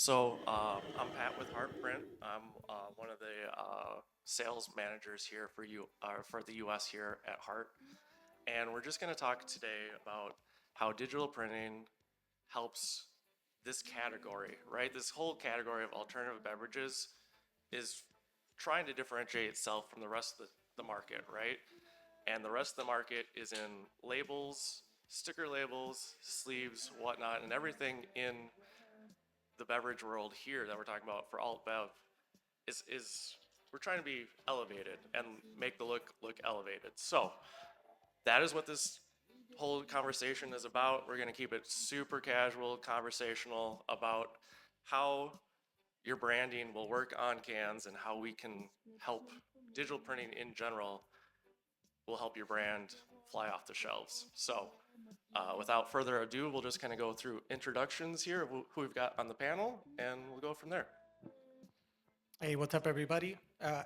I'm Pat with Heartprint. I'm one of the sales managers here for the U.S. here at Heart, and we're just going to talk today about how digital printing helps this category, right? This whole category of alternative beverages is trying to differentiate itself from the rest of the market, right? And the rest of the market is in labels, sticker labels, sleeves, whatnot, and everything in the beverage world here that we're talking about for AltBev is we're trying to be elevated and make the look elevated. So that is what this whole conversation is about. We're going to keep it super casual, conversational about how your branding will work on cans and how we can help digital printing in general will help your brand fly off the shelves. Without further ado, we'll just kind of go through introductions here of who we've got on the panel, and we'll go from there. Hey, what's up, everybody?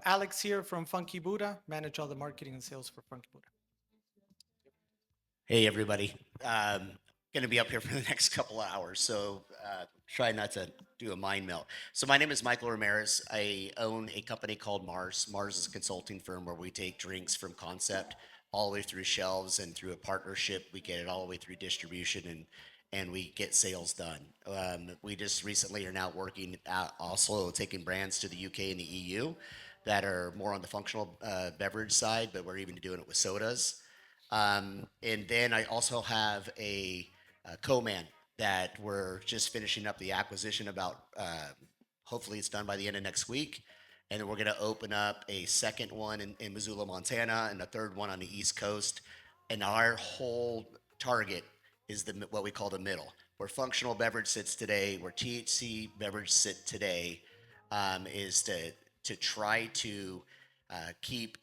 Alex here from Funky Buddha, manage all the marketing and sales for Funky Buddha. Hey, everybody. Going to be up here for the next couple of hours, so try not to do a mind melt. So my name is Michael Ramirez. I own a company called Mars. Mars is a consulting firm where we take drinks from concept all the way through shelves, and through a partnership, we get it all the way through distribution and we get sales done. We just recently are now working at also taking brands to the UK and the EU that are more on the functional beverage side, but we're even doing it with sodas. And then I also have a co-man that we're just finishing up the acquisition about. Hopefully, it's done by the end of next week. And then we're going to open up a second one in Missoula, Montana, and a third one on the East Coast. And our whole target is what we call the middle, where functional beverage sits today, where THC beverage sit today, is to try to keep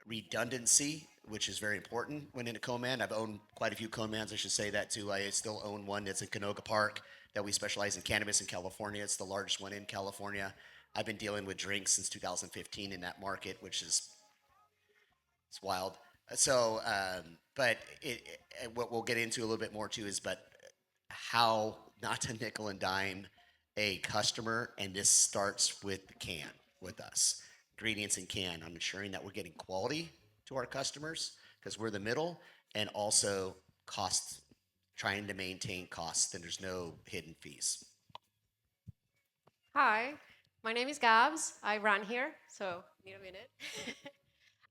redundancy, which is very important when in a co-man. I've owned quite a few co-mans, I should say that too. I still own one that's in Canoga Park that we specialize in cannabis in California. It's the largest one in California. I've been dealing with drinks since 2015 in that market, which is it's wild. But what we'll get into a little bit more too is, but how not to nickel and dime a customer, and this starts with the can with us. Ingredients in can, on ensuring that we're getting quality to our customers because we're the middle, and also costs, trying to maintain costs, and there's no hidden fees. Hi, my name is Gabs. I run here, so need a minute.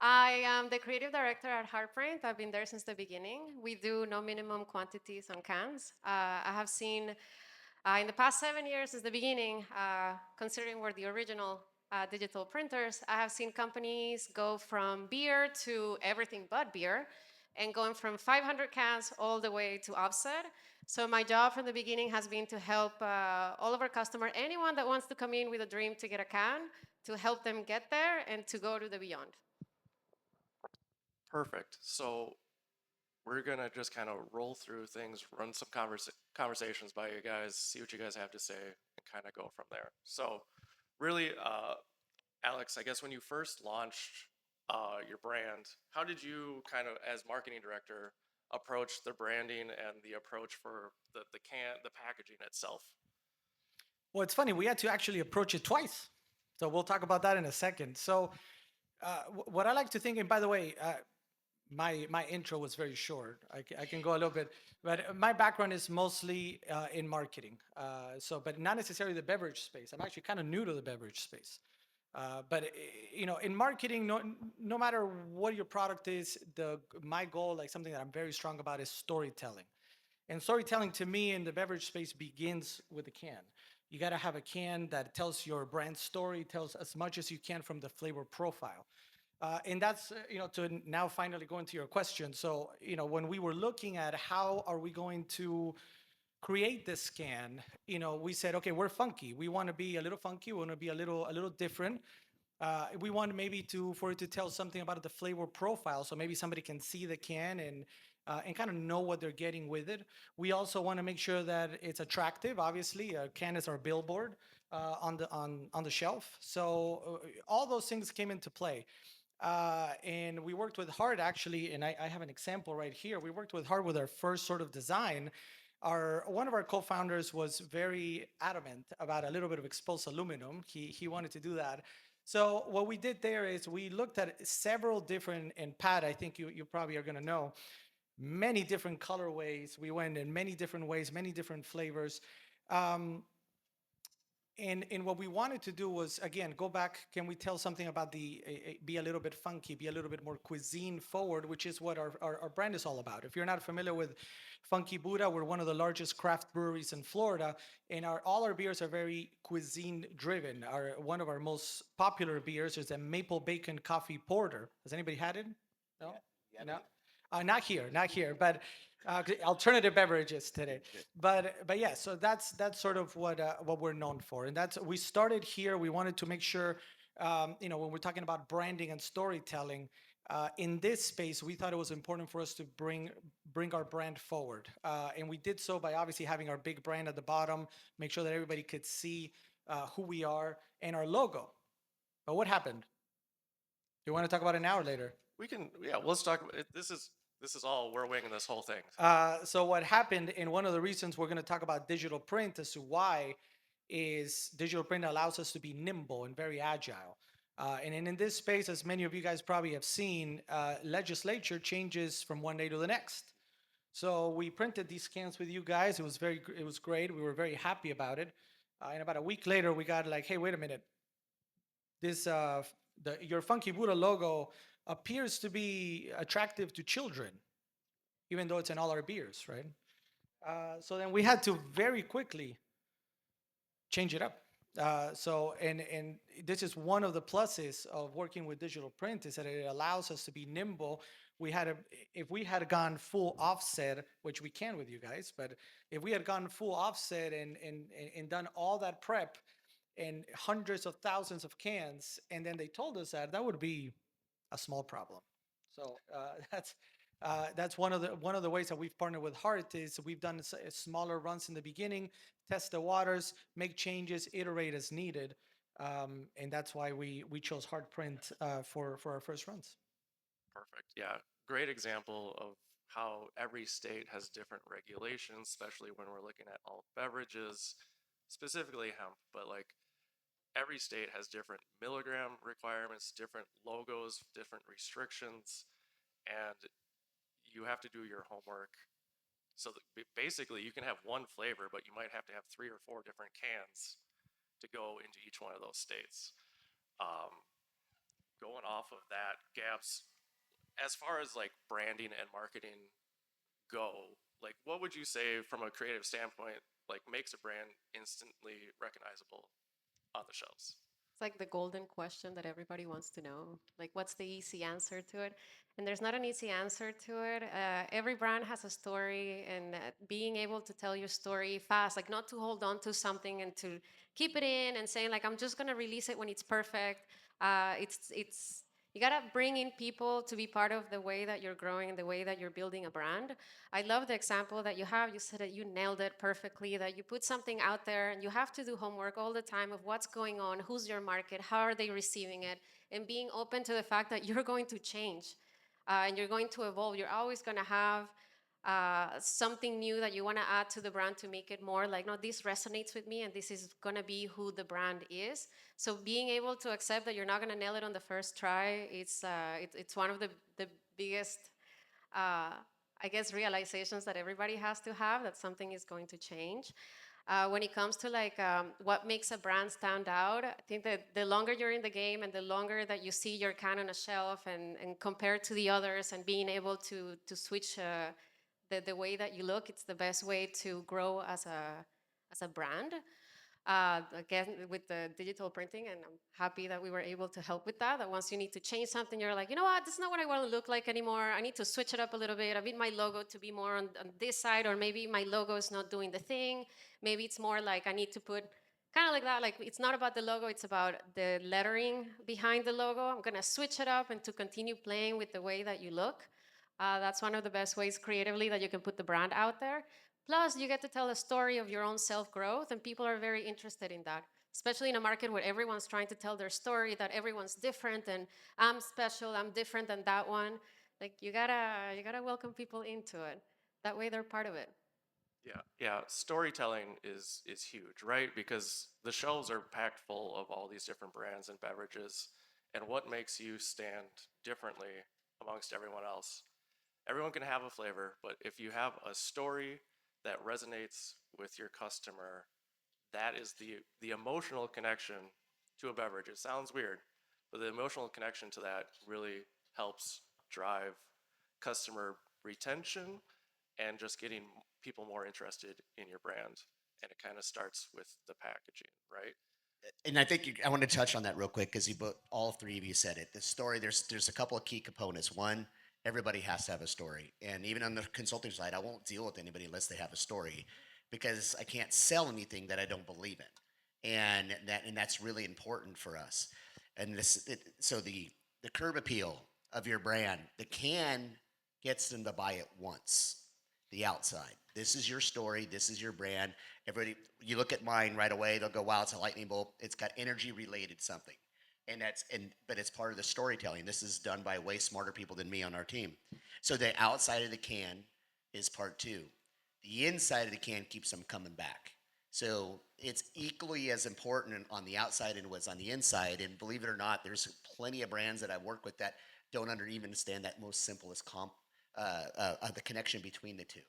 I am the creative director at Heartprint. I've been there since the beginning. We do no minimum quantities on cans. I have seen in the past 7 years since the beginning, considering we're the original digital printers, I have seen companies go from beer to everything but beer and going from 500 cans all the way to offset. So my job from the beginning has been to help all of our customer, anyone that wants to come in with a dream to get a can, to help them get there and to go to the beyond. Perfect. So we're gonna just kind of roll through things, run some conversations by you guys, see what you guys have to say, and kind of go from there. So, really, Alex, I guess when you first launched your brand, how did you kind of, as marketing director, approach the branding and the approach for the packaging itself? Well, it's funny, we had to actually approach it twice. So we'll talk about that in a second. So, what I like to think, and by the way, my intro was very short. I can go a little bit, but my background is mostly in marketing. But not necessarily the beverage space. I'm actually kind of new to the beverage space. In marketing, no matter what your product is, my goal, like something that I'm very strong about, is storytelling. And storytelling to me in the beverage space begins with a can. You got to have a can that tells your brand story, tells as much as you can from the flavor profile. And that's, to now finally go into your question. So, when we were looking at how are we going to create this can, we said, okay, we're funky. We want to be a little funky. We want to be a little different. We want maybe for it to tell something about the flavor profile, so maybe somebody can see the can and kind of know what they're getting with it. We also want to make sure that it's attractive. Obviously, a can is our billboard on the shelf. So all those things came into play. And we worked with Hart actually, and I have an example right here. We worked with Hart with our first sort of design, one of our co-founders was very adamant about a little bit of exposed aluminum. He wanted to do that. So what we did there is we looked at several different, and Pat, I think you probably are going to know, many different colorways. We went in many different ways, many different flavors. Um, and what we wanted to do was, again, go back. Can we tell something about be a little bit funky, be a little bit more cuisine forward, which is what our brand is all about. If you're not familiar with Funky Buddha, we're one of the largest craft breweries in Florida, and all our beers are very cuisine driven. One of our most popular beers is a maple bacon coffee porter. Has anybody had it? No? No? Not here, not here, but alternative beverages today. But yeah, so that's sort of what we're known for, and we started here. We wanted to make sure, when we're talking about branding and storytelling. In this space, we thought it was important for us to bring our brand forward, and we did so by obviously having our big brand at the bottom, make sure that everybody could see who we are and our logo. But what happened? You want to talk about it now or later? We can, yeah, let's talk about it. This is all, we're winging this whole thing. So what happened, and one of the reasons we're going to talk about digital print as to why, is digital print allows us to be nimble and very agile. And in this space, as many of you guys probably have seen, legislature changes from one day to the next. So we printed these scans with you guys. It was great. We were very happy about it. And about a week later, we got like, hey, wait a minute. Your Funky Buddha logo appears to be attractive to children, even though it's in all our beers, right? So then we had to very quickly change it up. And this is one of the pluses of working with digital print, is that it allows us to be nimble. If we had gone full offset, which we can with you guys, but if we had gone full offset and done all that prep and hundreds of thousands of cans, and then they told us that would be a small problem. So that's one of the ways that we've partnered with Heart, is we've done smaller runs in the beginning, test the waters, make changes, iterate as needed, and that's why we chose Heart Print for our first runs. Perfect. Yeah. Great example of how every state has different regulations, especially when we're looking at alt beverages, specifically hemp, but like every state has different milligram requirements, different logos, different restrictions, and you have to do your homework. So basically, you can have one flavor, but you might have to have 3 or 4 different cans to go into each one of those states. Um, Going off of that, Gabs, as far as like branding and marketing go, like what would you say from a creative standpoint, like makes a brand instantly recognizable on the shelves? It's like the golden question that everybody wants to know. Like, what's the easy answer to it? And there's not an easy answer to it. Every brand has a story, and being able to tell your story fast, like not to hold on to something and to keep it in and saying like I'm just gonna release it when it's perfect. It's you gotta bring in people to be part of the way that you're growing and the way that you're building a brand. I love the example that you have. You said that you nailed it perfectly, that you put something out there and you have to do homework all the time of what's going on, who's your market, how are they receiving it, and being open to the fact that you're going to change and you're going to evolve. You're always going to have something new that you want to add to the brand to make it more like, no, this resonates with me and this is going to be who the brand is. So being able to accept that you're not going to nail it on the first try, it's one of the biggest I guess realizations that everybody has to have, that something is going to change. When it comes to like what makes a brand stand out, I think that the longer you're in the game and the longer that you see your can on a shelf and compare to the others and being able to switch the way that you look, it's the best way to grow as a brand. Again, with the digital printing, and I'm happy that we were able to help with that. That once you need to change something, you're like, you know what, this is not what I want to look like anymore. I need to switch it up a little bit. I need my logo to be more on this side, or maybe my logo is not doing the thing. Maybe it's more like I need to put kind of like that. Like it's not about the logo, it's about the lettering behind the logo. I'm gonna switch it up and to continue playing with the way that you look. That's one of the best ways creatively that you can put the brand out there. Plus, you get to tell a story of your own self-growth, and people are very interested in that, especially in a market where everyone's trying to tell their story, that everyone's different, and I'm special, I'm different than that one. Like you gotta welcome people into it. That way, they're part of it. Yeah. Storytelling is huge, right? Because the shelves are packed full of all these different brands and beverages, and what makes you stand differently amongst everyone else? Everyone can have a flavor, but if you have a story that resonates with your customer, that is the emotional connection to a beverage. It sounds weird, but the emotional connection to that really helps drive customer retention and just getting people more interested in your brand. And it kind of starts with the packaging, right? And I think I want to touch on that real quick because you both, all three of you said it. The story, there's a couple of key components. One, everybody has to have a story, and even on the consulting side, I won't deal with anybody unless they have a story, because I can't sell anything that I don't believe in, and that's really important for us. And so the curb appeal of your brand, the can gets them to buy it once. The outside. This is your story. This is your brand. Everybody, you look at mine right away, they'll go, "Wow, it's a lightning bolt. It's got energy related something," but it's part of the storytelling. This is done by way smarter people than me on our team. So the outside of the can is part two. The inside of the can keeps them coming back. So it's equally as important on the outside and what's on the inside. And believe it or not, there's plenty of brands that I work with that don't even understand that most simplest the connection between the two,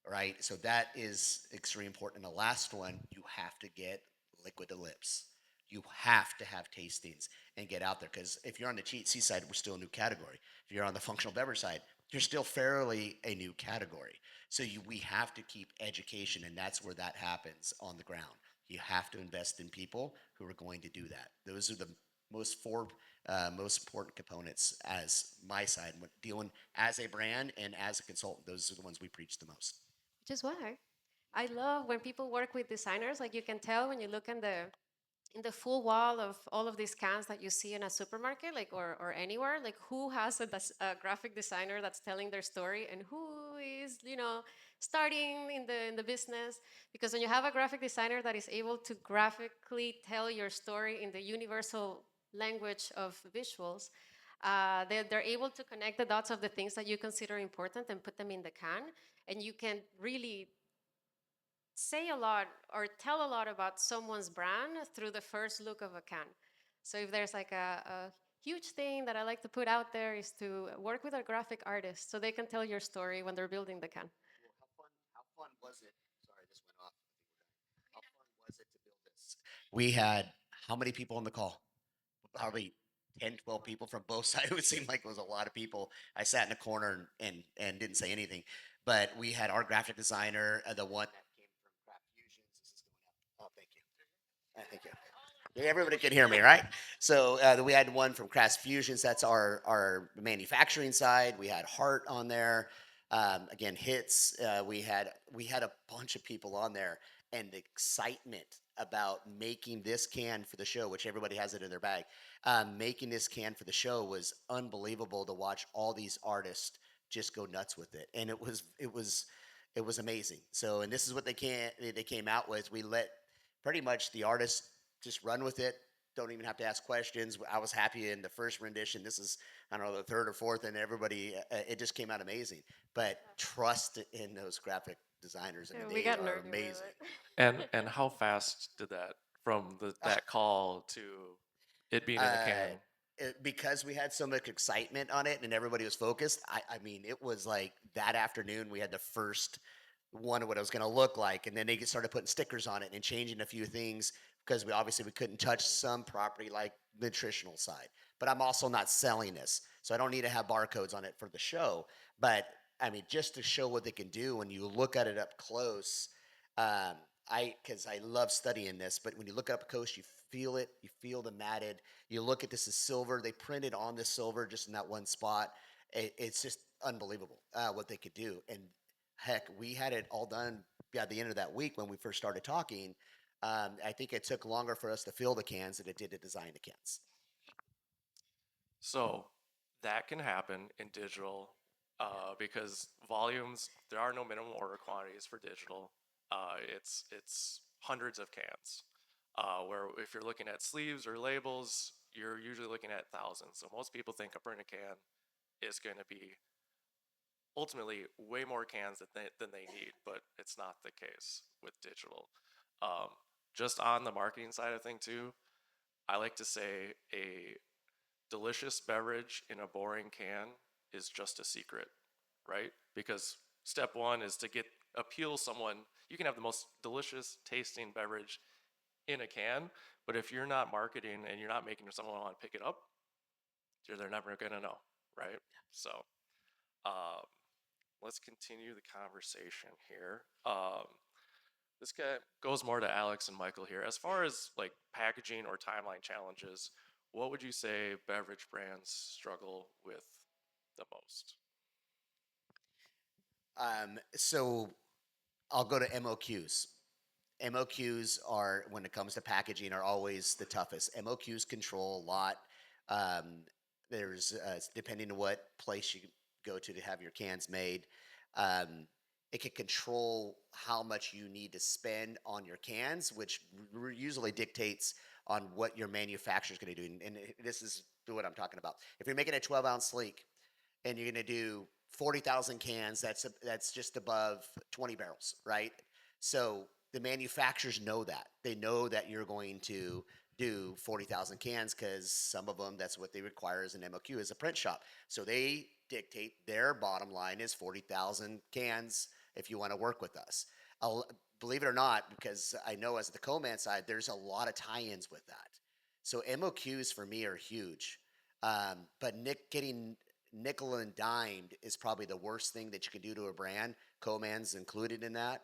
right? So that is extremely important. And the last one, you have to get liquid to lips. You have to have tastings and get out there, because if you're on the THC side, we're still a new category. If you're on the functional beverage side, you're still fairly a new category. So we have to keep education, and that's where that happens on the ground. You have to invest in people who are going to do that. Those are the most important components as my side when dealing as a brand and as a consultant. Those are the ones we preach the most. Which is why I love when people work with designers. Like you can tell when you look in the full wall of all of these cans that you see in a supermarket, like or anywhere, like who has a graphic designer that's telling their story and who is starting in the business. Because when you have a graphic designer that is able to graphically tell your story in the universal language of visuals, they're able to connect the dots of the things that you consider important and put them in the can, and you can really say a lot or tell a lot about someone's brand through the first look of a can. So if there's like a huge thing that I like to put out there is to work with a graphic artist so they can tell your story when they're building the can. Well, how fun was it? Sorry, this went off. How fun was it to build this? We had how many people on the call? Probably 10, 12 people from both sides. It would seem like it was a lot of people. I sat in a corner and didn't say anything. But we had our graphic designer, the one that came from Craft Fusions. This is going up. Oh, thank you. Thank you. Everybody can hear me, right? So we had one from Craft Fusions. That's our manufacturing side. We had Hart on there. Again, hits. We had a bunch of people on there, and the excitement about making this can for the show, which everybody has it in their bag. Making this can for the show was unbelievable to watch all these artists just go nuts with it, and it was amazing. So, and this is what they came out with. We let pretty much the artists just run with it. Don't even have to ask questions. I was happy in the first rendition. This is, I don't know, the third or fourth, and everybody, it just came out amazing. But trust in those graphic designers. I Yeah, mean, we they got are nerdy with amazing. it. And how fast did that from that call to it being in the can? Because we had so much excitement on it and everybody was focused. I mean, it was like that afternoon we had the first one of what it was going to look like, and then they started putting stickers on it and changing a few things because we couldn't touch some property like the nutritional side. But I'm also not selling this, so I don't need to have barcodes on it for the show. But I mean, just to show what they can do when you look at it up close. Um, because I love studying this, but when you look up close, you feel it. You feel the matted. You look at this as silver. They printed on the silver just in that one spot. It's just unbelievable what they could do. And heck, we had it all done at the end of that week when we first started talking. I think it took longer for us to fill the cans than it did to design the cans. So that can happen in digital because volumes, there are no minimum order quantities for digital. It's hundreds of cans. Where if you're looking at sleeves or labels, you're usually looking at thousands. So most people think a printed can is going to be ultimately way more cans than they need, but it's not the case with digital. Um, just on the marketing side of thing too, I like to say a delicious beverage in a boring can is just a secret, right? Because step one is to get appeal someone. You can have the most delicious tasting beverage in a can, but if you're not marketing and you're not making someone want to pick it up, they're never gonna know, right? So um, let's continue the conversation here. This guy goes more to Alex and Michael here. As far as like packaging or timeline challenges, what would you say beverage brands struggle with the most? So I'll go to MOQs. MOQs are, when it comes to packaging, are always the toughest. MOQs control a lot. Um, there's depending on what place you go to have your cans made, um, it can control how much you need to spend on your cans, which usually dictates on what your manufacturer is going to do. And this is what I'm talking about. If you're making a 12-ounce sleek and you're going to do 40,000 cans, that's just above 20 barrels, right? So the manufacturers know that. They know that you're going to do 40,000 cans because some of them, that's what they require as an MOQ, as a print shop. So they dictate their bottom line is 40,000 cans if you want to work with us. I'll, believe it or not, because I know as the co-man side, there's a lot of tie-ins with that. So MOQs for me are huge. But getting nickel and dimed is probably the worst thing that you can do to a brand. Co-man's included in that.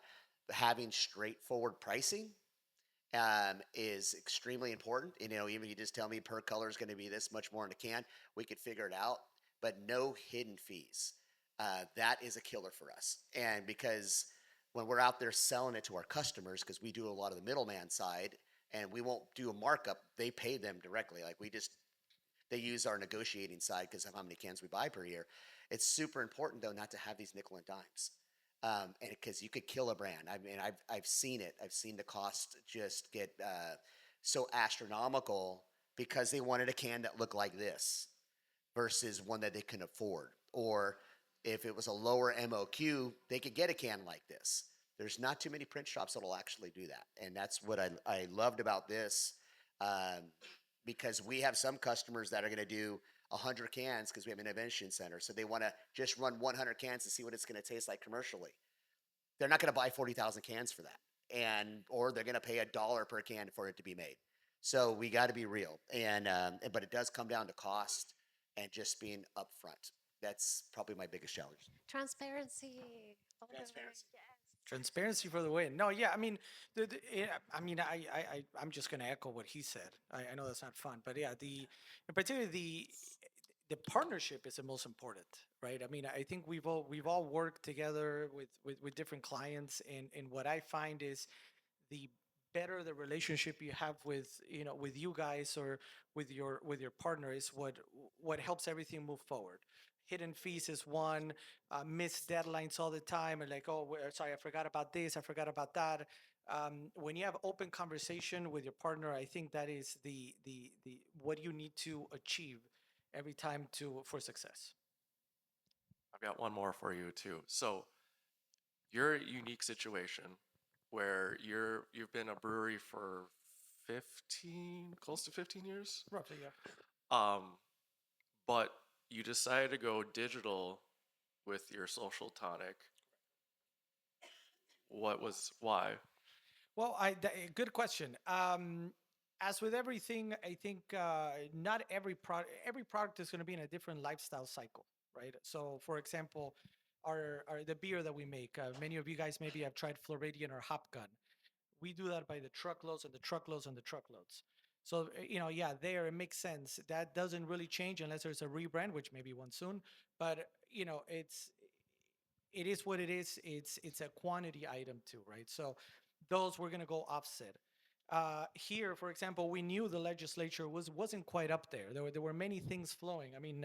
Having straightforward pricing is extremely important. You know, even if you just tell me per color is going to be this much more in a can, we could figure it out. But no hidden fees. That is a killer for us. And because when we're out there selling it to our customers, because we do a lot of the middleman side, and we won't do a markup, they pay them directly. Like they use our negotiating side because of how many cans we buy per year. It's super important though not to have these nickel and dimes, and because you could kill a brand. I mean, I've seen it. I've seen the cost just get so astronomical because they wanted a can that looked like this versus one that they can afford. Or if it was a lower MOQ, they could get a can like this. There's not too many print shops that'll actually do that, and that's what I loved about this. Um, because we have some customers that are going to do 100 cans because we have an innovation center. So they want to just run 100 cans to see what it's going to taste like commercially. They're not going to buy 40,000 cans for that. Or they're going to pay $1 per can for it to be made. So we got to be real. But it does come down to cost and just being upfront. That's probably my biggest challenge. Transparency. All the way, Transparency. yes. Transparency for the win. No, yeah, I mean, I mean, I'm just gonna echo what he said. I know that's not fun, but yeah, in particular, the partnership is the most important, right? I mean, I think we've all worked together with different clients, and what I find is the better the relationship you have with with you guys or with your partner is what helps everything move forward. Hidden fees is one. Missed deadlines all the time, and like, oh, sorry, I forgot about this, I forgot about that. When you have open conversation with your partner, I think that is the what you need to achieve every time to for success. I've got one more for you too. So your unique situation where you've been a brewery for 15, close to 15 years. Roughly, yeah. Um, but you decided to go digital with your social tonic. Why? Well, good question. As with everything, I think not every product is going to be in a different lifestyle cycle, right? So, for example, our the beer that we make, many of you guys maybe have tried Floridian or Hop Gun. We do that by the truckloads and the truckloads and the truckloads. So, yeah, there it makes sense. That doesn't really change unless there's a rebrand, which maybe one soon. But it is what it is. It's a quantity item too, right? So those we're gonna go offset. Here, for example, we knew the legislature wasn't quite up there. There were many things flowing. I mean,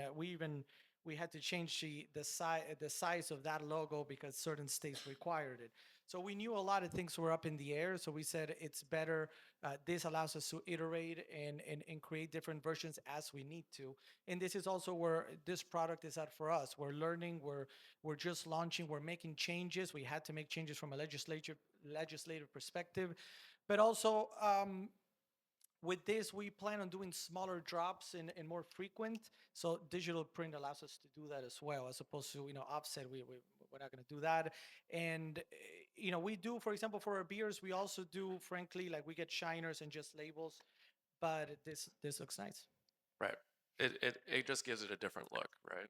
we had to change the size of that logo because certain states required it. So we knew a lot of things were up in the air. So we said it's better This allows us to iterate and create different versions as we need to. And this is also where this product is at for us. We're learning, we're just launching, we're making changes. We had to make changes from a legislative perspective, but also with this, we plan on doing smaller drops and more frequent. So digital print allows us to do that as well, as opposed to offset. We're not going to do that. And we do, for example, for our beers, we also do, frankly, like we get shiners and just labels. But this looks nice. Right. It just gives it a different look, right?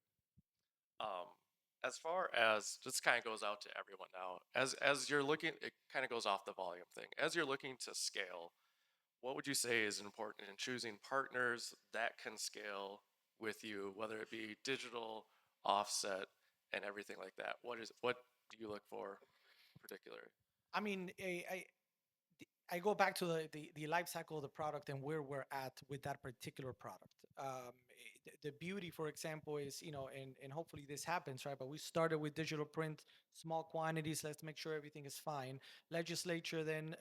Um, as far as this kind of goes out to everyone now, as you're looking, it kind of goes off the volume thing. As you're looking to scale, what would you say is important in choosing partners that can scale with you, whether it be digital, offset, and everything like that? What do you look for particularly? I mean, I go back to the life cycle of the product and where we're at with that particular product. The beauty, for example, is, and hopefully this happens, right? But we started with digital print, small quantities. Let's make sure everything is fine. Legislature, then,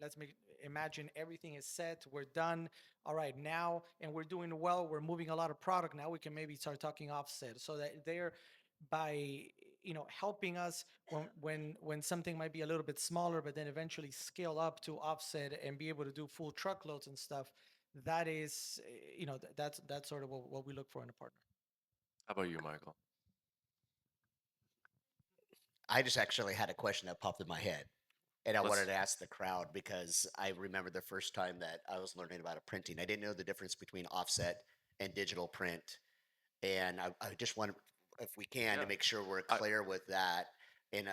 let's imagine everything is set. We're done. All right, now, and we're doing well. We're moving a lot of product. Now we can maybe start talking offset. So that they're by helping us when something might be a little bit smaller, but then eventually scale up to offset and be able to do full truckloads and stuff. That is, that's sort of what we look for in a partner. How about you, Michael? I just actually had a question that popped in my head, and I wanted Let's. to ask the crowd because I remember the first time that I was learning about a printing. I didn't know the difference between offset and digital print, and I just want, if we can, Yeah. to make sure we're I, clear with that, and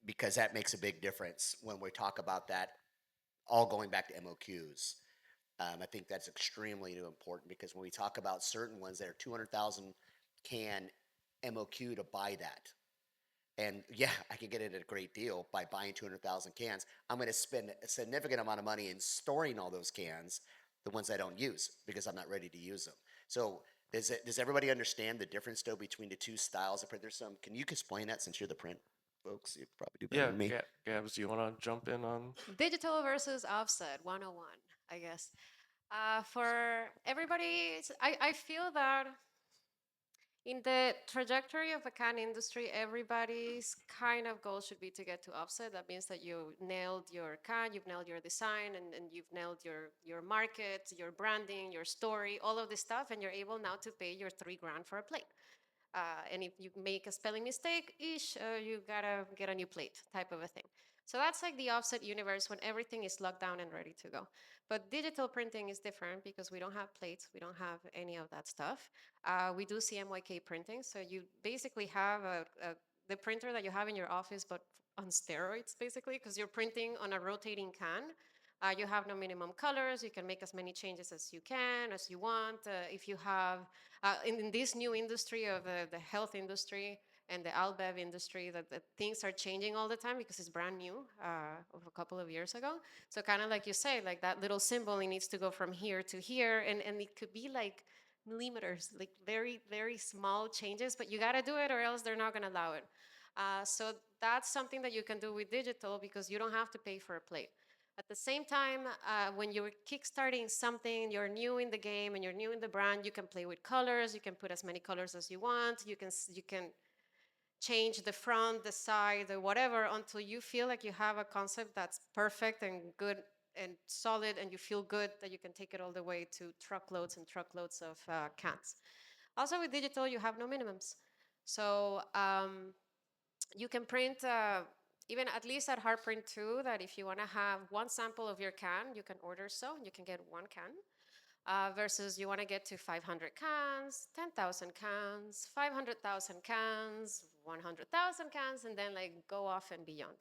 because that makes a big difference when we talk about that. All going back to MOQs. I think that's extremely important because when we talk about certain ones that are 200,000 can MOQ to buy that. And yeah, I can get it at a great deal by buying 200,000 cans. I'm going to spend a significant amount of money in storing all those cans, the ones I don't use, because I'm not ready to use them. So does everybody understand the difference though between the two styles of print? Can you explain that since you're the print folks? You probably do better yeah, than me. Gabs, do you want to jump in on? Digital versus offset 101, I guess. For everybody, I feel that in the trajectory of the can industry, everybody's kind of goal should be to get to offset. That means that you nailed your can, you've nailed your design, and you've nailed your market, your branding, your story, all of this stuff, and you're able now to pay your $3 grand for a plate. And if you make a spelling mistake, you gotta get a new plate, type of a thing. So that's like the offset universe when everything is locked down and ready to go. But digital printing is different because we don't have plates, we don't have any of that stuff. We do CMYK printing, so you basically have the printer that you have in your office, but on steroids, basically, because you're printing on a rotating can. You have no minimum colors. You can make as many changes as you can, as you want. If you have, in this new industry of the health industry and the AltBev industry, that things are changing all the time because it's brand new of a couple of years ago. So kind of like you say, like that little symbol, it needs to go from here to here. And it could be like millimeters, like very, very small changes, but you got to do it or else they're not going to allow it. So that's something that you can do with digital because you don't have to pay for a plate. At the same time, when you're kickstarting something, you're new in the game and you're new in the brand, you can play with colors. You can put as many colors as you want. You can change the front, the side, the whatever until you feel like you have a concept that's perfect and good and solid, and you feel good that you can take it all the way to truckloads and truckloads of cans. Also, with digital, you have no minimums. So you can print even at least at Hardprint 2 that if you want to have one sample of your can, you can order so and you can get one can. Versus you want to get to 500 cans, 10,000 cans, 500,000 cans, 100,000 cans, and then like go off and beyond.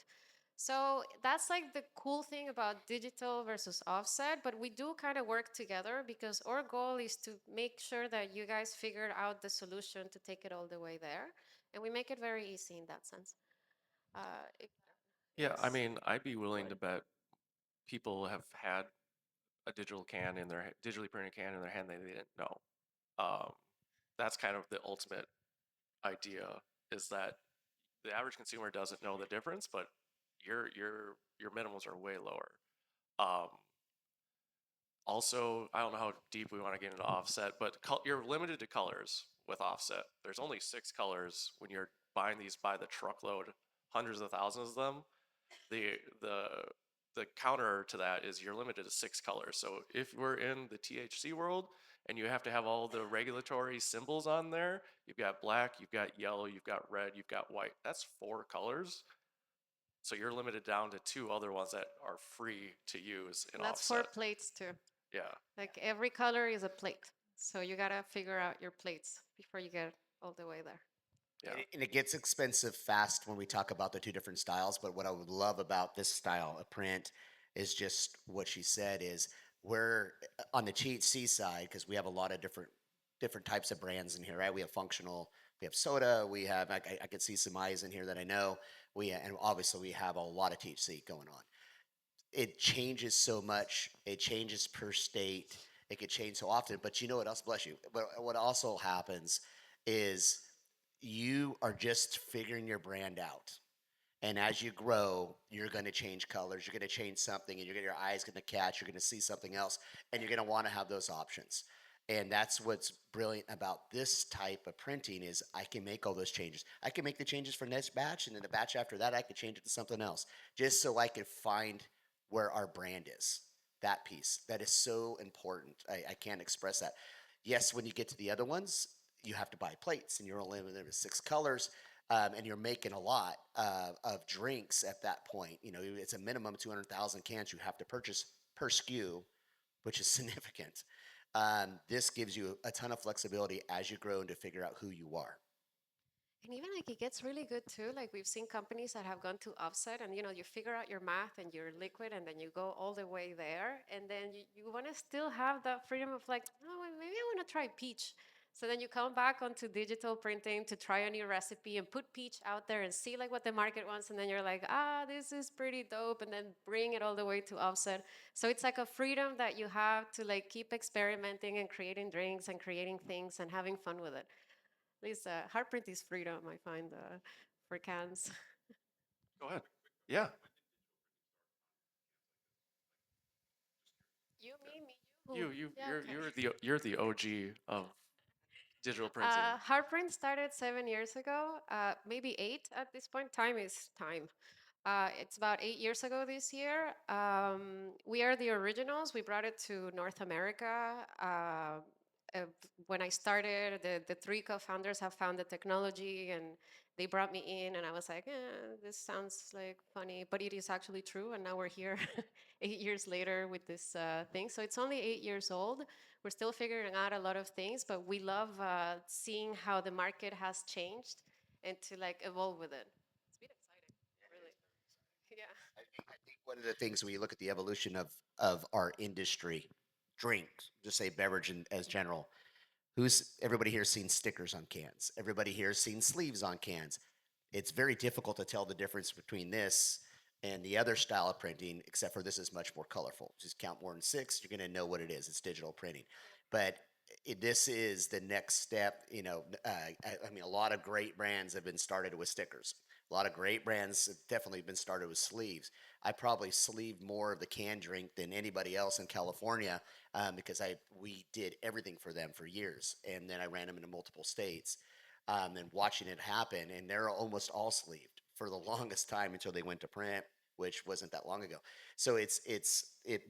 So that's like the cool thing about digital versus offset, but we do kind of work together because our goal is to make sure that you guys figure out the solution to take it all the way there. And we make it very easy in that sense. It, Yeah, I yes. mean, I'd be willing Go to ahead. bet people have had a digital can in their digitally printed can in their hand they didn't know. Um, that's kind of the ultimate idea is that the average consumer doesn't know the difference, but your minimums are way lower. Um, Also, I don't know how deep we want to get into offset, but you're limited to colors with offset. There's only 6 colors when you're buying these by the truckload, hundreds of thousands of them. The the the counter to that is you're limited to 6 colors. So if we're in the THC world and you have to have all the regulatory symbols on there, you've got black, you've got yellow, you've got red, you've got white. That's 4 colors. So you're limited down to 2 other ones that are free to use in That's for offset. plates too. Yeah. Like every color is a plate. So you gotta figure out your plates before you get all the way there. Yeah. And it gets expensive fast when we talk about the two different styles. But what I would love about this style of print is just what she said is we're on the THC side because we have a lot of different types of brands in here, right? We have functional, we have soda, we have I could see some eyes in here that I know and obviously we have a lot of THC going on. It changes so much. It changes per state. It could change so often. But you know what else? Bless you. But what also happens is you are just figuring your brand out. And as you grow, you're going to change colors. You're going to change something, and your eyes going to catch. You're going to see something else, and you're going to want to have those options. And that's what's brilliant about this type of printing is I can make all those changes. I can make the changes for next batch, and then the batch after that, I could change it to something else, just so I could find where our brand is. That piece that is so important. I can't express that. Yes, when you get to the other ones, you have to buy plates, and you're only limited to 6 colors and you're making a lot of drinks at that point. You know, it's a minimum of 200,000 cans you have to purchase per SKU, which is significant. This gives you a ton of flexibility as you grow and to figure out who you are. And even like it gets really good too. Like we've seen companies that have gone to offset and you figure out your math and your liquid and then you go all the way there. And then you want to still have that freedom of like, oh, well, maybe I want to try peach. So then you come back onto digital printing to try a new recipe and put peach out there and see like what the market wants. And then you're like, this is pretty dope. And then bring it all the way to offset. So it's like a freedom that you have to like keep experimenting and creating drinks and creating things and having fun with it. At least hard print is freedom, I find, for cans. Go ahead. Yeah. You, me, You who? you Yeah, okay. you're the OG of digital printing. Hard print started 7 years ago, maybe 8 at this point. Time is time. It's about 8 years ago this year. We are the originals. We brought it to North America. Uh, when I started, the three co-founders have found the technology and they brought me in and I was like, this sounds like funny, but it is actually true. And now we're here 8 years later with this thing. So it's only 8 years old. We're still figuring out a lot of things, but we love seeing how the market has changed and to like evolve with it. It's been exciting, really. Yeah. I think one of the things when you look at the evolution of our industry, drinks, just say beverage as general, who's everybody here seen stickers on cans? Everybody here seen sleeves on cans. It's very difficult to tell the difference between this and the other style of printing, except for this is much more colorful. Just count more than 6, you're going to know what it is. It's digital printing. But this is the next step. I mean, a lot of great brands have been started with stickers. A lot of great brands have definitely been started with sleeves. I probably sleeved more of the canned drink than anybody else in California because we did everything for them for years, and then I ran them into multiple states, and watching it happen, and they're almost all sleeved for the longest time until they went to print, which wasn't that long ago. So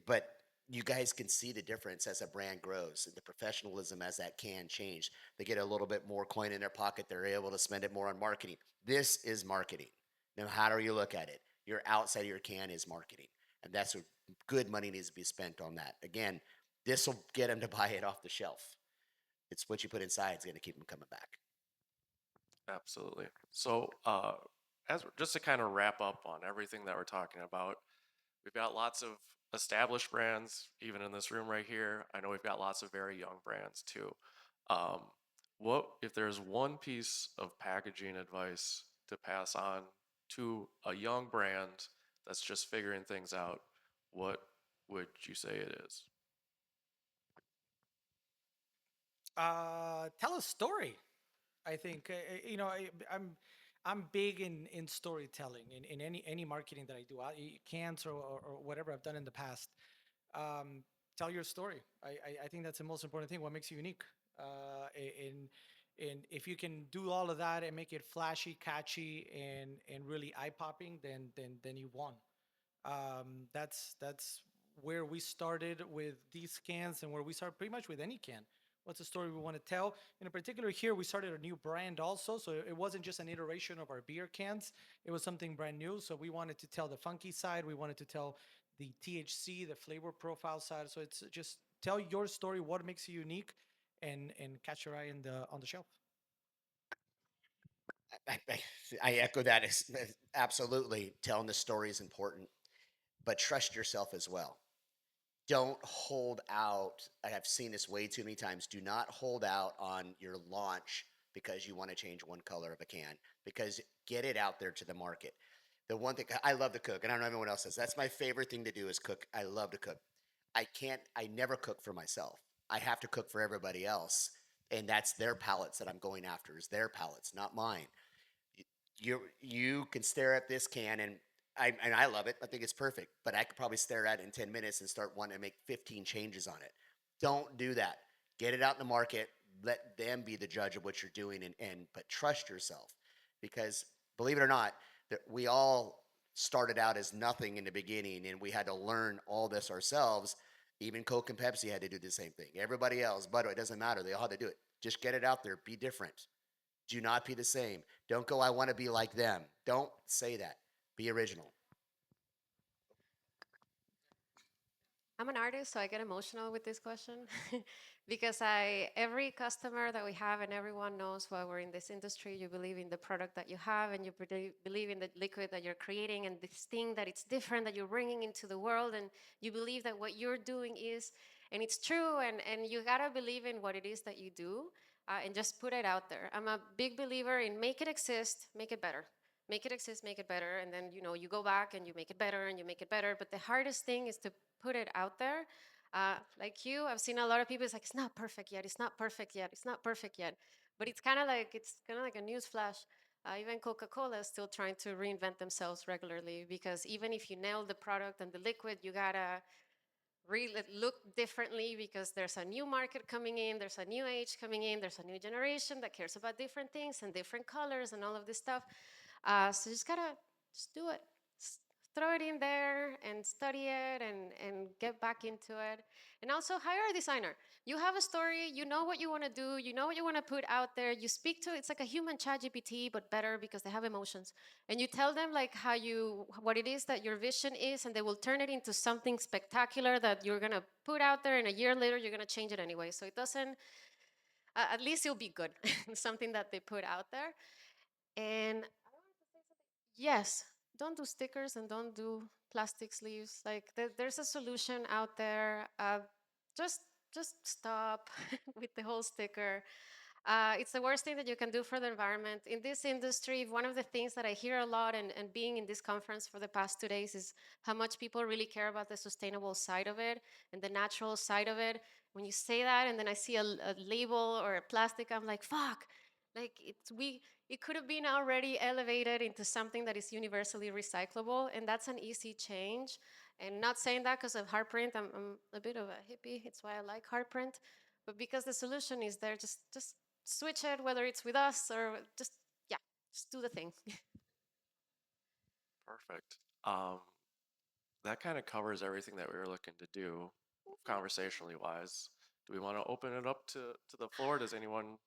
but you guys can see the difference as a brand grows and the professionalism as that can change. They get a little bit more coin in their pocket. They're able to spend it more on marketing. This is marketing. No matter you look at it, your outside of your can is marketing. And that's what good money needs to be spent on that. Again, this will get them to buy it off the shelf. It's what you put inside is going to keep them coming back. Absolutely. So, just to kind of wrap up on everything that we're talking about, we've got lots of established brands, even in this room right here. I know we've got lots of very young brands too. Um, what if there's one piece of packaging advice to pass on to a young brand that's just figuring things out? What would you say it is? Tell a story. I think I'm big in storytelling in any marketing that I do, cans or whatever I've done in the past. Um, tell your story. I think that's the most important thing. What makes you unique? And if you can do all of that and make it flashy, catchy, and really eye popping, then you won. That's where we started with these cans and where we start pretty much with any can. What's the story we want to tell? In particular, here we started a new brand also, so it wasn't just an iteration of our beer cans. It was something brand new. So we wanted to tell the funky side. We wanted to tell the THC, the flavor profile side. So it's just tell your story, what makes you unique, and catch your eye in the on the shelf. I echo that. Absolutely, telling the story is important, but trust yourself as well. Don't hold out. I have seen this way too many times. Do not hold out on your launch because you want to change one color of a can, because get it out there to the market. The one thing I love to cook, and I don't know if everyone else says that's my favorite thing to do is cook. I love to cook. I never cook for myself. I have to cook for everybody else. And that's their palates that I'm going after, is their palates, not mine. You can stare at this can and I love it. I think it's perfect, but I could probably stare at it in 10 minutes and start wanting to make 15 changes on it. Don't do that. Get it out in the market. Let them be the judge of what you're doing, and but trust yourself, because believe it or not, that we all started out as nothing in the beginning and we had to learn all this ourselves. Even Coke and Pepsi had to do the same thing. Everybody else, but it doesn't matter. They all had to do it. Just get it out there. Be different. Do not be the same. Don't go, I want to be like them. Don't say that. Be original. I'm an artist, so I get emotional with this question because I every customer that we have and everyone knows while we're in this industry, you believe in the product that you have and you believe in the liquid that you're creating and this thing that it's different that you're bringing into the world, and you believe that what you're doing is, and it's true, and you gotta believe in what it is that you do, and just put it out there. I'm a big believer in make it exist, make it better. Make it exist, make it better, and then you go back and you make it better and you make it better. But the hardest thing is to put it out there. Like you, I've seen a lot of people. It's like it's not perfect yet. It's not perfect yet. It's not perfect yet. But it's kind of like a news flash. Even Coca-Cola is still trying to reinvent themselves regularly, because even if you nail the product and the liquid, you gotta really look differently because there's a new market coming in, there's a new age coming in, there's a new generation that cares about different things and different colors and all of this stuff. So just gotta just do it. Throw it in there and study it and get back into it. And also hire a designer. You have a story, you know what you want to do, you know what you want to put out there. You speak to it's like a human chat GPT, but better because they have emotions. And you tell them like what it is that your vision is, and they will turn it into something spectacular that you're gonna put out there, and a year later you're gonna change it anyway. So it doesn't at least it'll be good. Something that they put out there. And yes, don't do stickers and don't do plastic sleeves. Like there's a solution out there. Just just stop with the whole sticker. It's the worst thing that you can do for the environment. In this industry, one of the things that I hear a lot, and being in this conference for the past 2 days, is how much people really care about the sustainable side of it and the natural side of it. When you say that, and then I see a label or a plastic, I'm like, fuck. Like it could have been already elevated into something that is universally recyclable, and that's an easy change. And not saying that because of hard print. I'm a bit of a hippie. It's why I like hard print, but because the solution is there, just switch it, whether it's with us or just, yeah, just do the thing. Perfect. That kind of covers everything that we were looking to do, conversationally wise. Do we want to open it up to the floor? Does anyone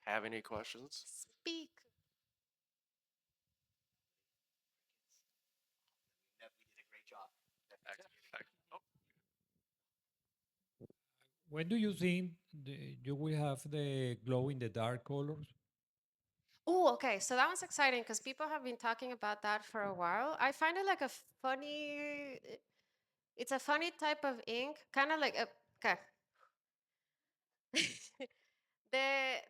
have any questions? Speak. You did a great job. Oh, When do you think you will have the glow in the dark colors? Oh, okay. So that was exciting because people have been talking about that for a while. I find it like a funny, it's a funny type of ink, kind of like a, okay.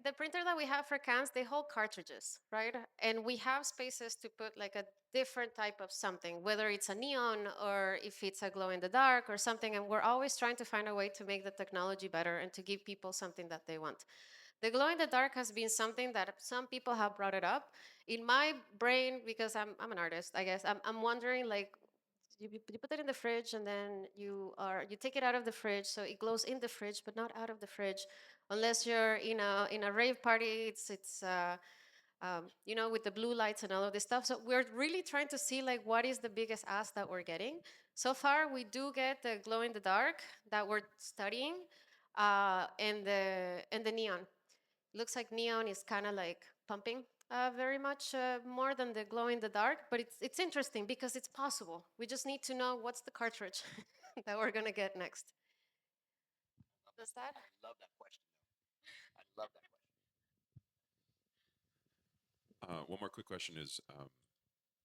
The printer that we have for cans, they hold cartridges, right? And we have spaces to put like a different type of something, whether it's a neon or if it's a glow in the dark or something. And we're always trying to find a way to make the technology better and to give people something that they want. The glow in the dark has been something that some people have brought it up. In my brain, because I'm an artist, I guess, I'm wondering like, you put it in the fridge, and then you take it out of the fridge, so it glows in the fridge, but not out of the fridge, unless you're in a rave party. It's with the blue lights and all of this stuff. So we're really trying to see like what is the biggest ask that we're getting. So far, we do get the glow in the dark that we're studying, and the neon. Looks like neon is kind of like pumping very much more than the glow in the dark, but it's interesting because it's possible. We just need to know what's the cartridge that we're gonna get next. Does that? I love that question. I love that question. One more quick question is,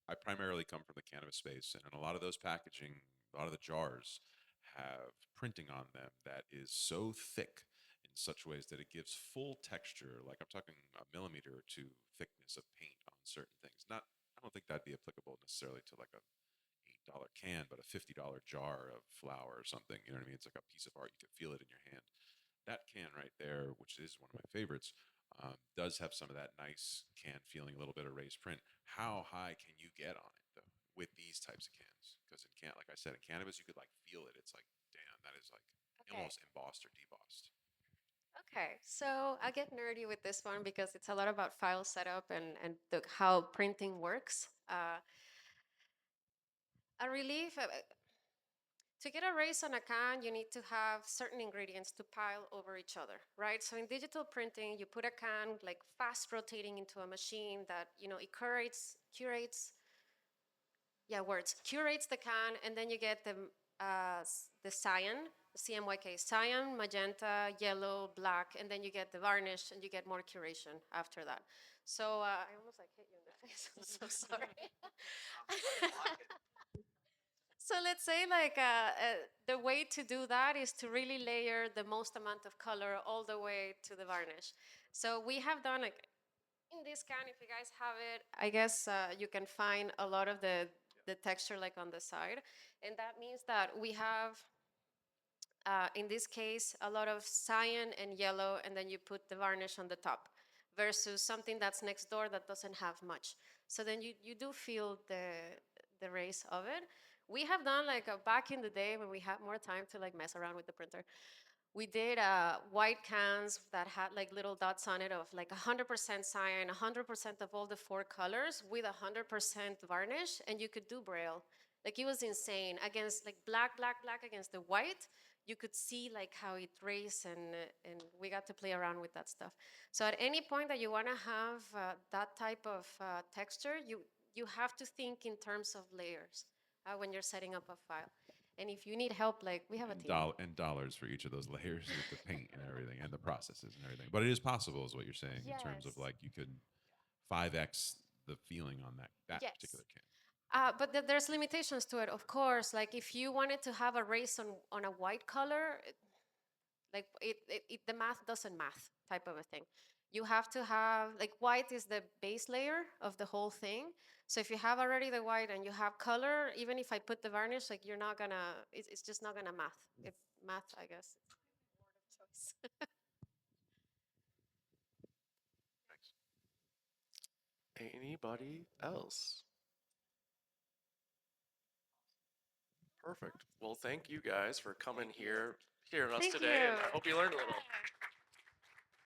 I primarily come from the cannabis space, and in a lot of those packaging, a lot of the jars have printing on them that is so thick in such ways that it gives full texture. Like I'm talking a millimeter or two thickness of paint on certain things. I don't think that'd be applicable necessarily to like a $8 can, but a $50 jar of flour or something. You know what I mean? It's like a piece of art. You can feel it in your hand. That can right there, which is one of my favorites, does have some of that nice can feeling, a little bit of raised print. How high can you get on it though with these types of cans? Because like I said, in cannabis, you could like feel it. It's like, damn, that is like Okay. almost embossed or debossed. Okay, so I get nerdy with this one because it's a lot about file setup and how printing works. A relief. To get a race on a can, you need to have certain ingredients to pile over each other, right? So in digital printing, you put a can like fast rotating into a machine that, it curates the can, and then you get the cyan, the CMYK, cyan, magenta, yellow, black, and then you get the varnish, and you get more curation after that. So I almost like hit you in the face. I'm so sorry. So let's say like the way to do that is to really layer the most amount of color all the way to the varnish. So we have done like in this can, if you guys have it, I guess you can find a lot of the texture like on the side. And that means that we have, in this case, a lot of cyan and yellow, and then you put the varnish on the top versus something that's next door that doesn't have much. So then you do feel the race of it. We have done like back in the day when we had more time to like mess around with the printer. We did white cans that had like little dots on it of like 100% cyan, 100% of all the four colors with 100% varnish, and you could do braille. Like it was insane. Against like black, black, black against the white, you could see like how it raced, and we got to play around with that stuff. So at any point that you want to have that type of texture, you have to think in terms of layers when you're setting up a file. And if you need help, like we have a team. And dollars for each of those layers with the paint and everything and the processes and everything. But it is possible, is what you're saying, in terms of Yes. like you could 5x the feeling on that Yes. particular can. But there's limitations to it, of course. Like if you wanted to have a race on a white color, the math doesn't math type of a thing. You have to have like white is the base layer of the whole thing. So if you have already the white and you have color, even if I put the varnish, like you're not gonna, it's just not gonna math. It math, I guess. Word of choice. Anybody else? Perfect. Well, thank you guys for coming here, hearing us Thank today, and you. I hope you learned a little.